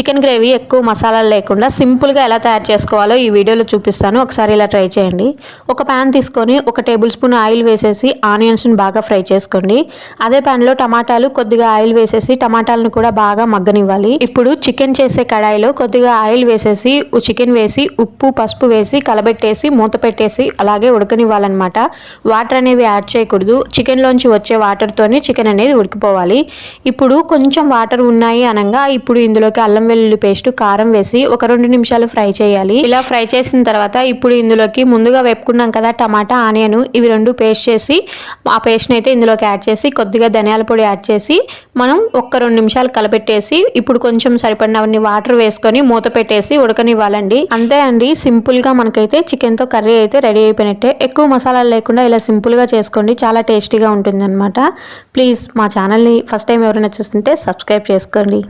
Chicken gravy ఎక్కువ మసాలాలు లేకుండా సింపుల్గా ఎలా తయారు చేసుకోవాలో ఈ వీడియోలో చూపిస్తాను. ఒకసారి ఇలా ట్రై చేయండి. ఒక ప్యాన్ తీసుకొని 1 టేబుల్ స్పూన్ ఆయిల్ వేసేసి ఆనియన్స్ని బాగా ఫ్రై చేసుకోండి. అదే ప్యాన్లో టమాటాలు కొద్దిగా ఆయిల్ వేసేసి టమాటాలను కూడా బాగా మగ్గనివ్వాలి. ఇప్పుడు చికెన్ చేసే కడాయిలో కొద్దిగా ఆయిల్ వేసేసి చికెన్ వేసి ఉప్పు పసుపు వేసి కలబెట్టేసి మూత పెట్టేసి అలాగే ఉడకనివ్వాలన్నమాట. వాటర్ అనేవి యాడ్ చేయకూడదు. చికెన్లోంచి వచ్చే వాటర్తోనే చికెన్ అనేది ఉడికిపోవాలి. ఇప్పుడు కొంచెం వాటర్ ఉన్నాయి అనగా ఇప్పుడు ఇందులోకి అల్లం వెల్లుల్లి పేస్ట్ కారం వేసి ఒక 2 నిమిషాలు ఫ్రై చేయాలి. ఇలా ఫ్రై చేసిన తర్వాత ఇప్పుడు ఇందులోకి ముందుగా వేపుకున్నాం కదా టమాటా ఆనియన్, ఇవి 2 పేస్ట్ చేసి ఆ పేస్ట్ని అయితే ఇందులోకి యాడ్ చేసి కొద్దిగా ధనియాల పొడి యాడ్ చేసి మనం ఒక్క 2 నిమిషాలు కలపెట్టేసి ఇప్పుడు కొంచెం సరిపడినవన్నీ వాటర్ వేసుకొని మూత పెట్టేసి ఉడకనివ్వాలండి. అంతే అండి, సింపుల్గా మనకైతే చికెన్తో కర్రీ అయితే రెడీ అయిపోయినట్టే. ఎక్కువ మసాలాలు లేకుండా ఇలా సింపుల్గా చేసుకోండి, చాలా టేస్టీగా ఉంటుంది అనమాట. ప్లీజ్ మా ఛానల్ని ఫస్ట్ టైం ఎవరైనా చూస్తుంటే సబ్స్క్రైబ్ చేసుకోండి.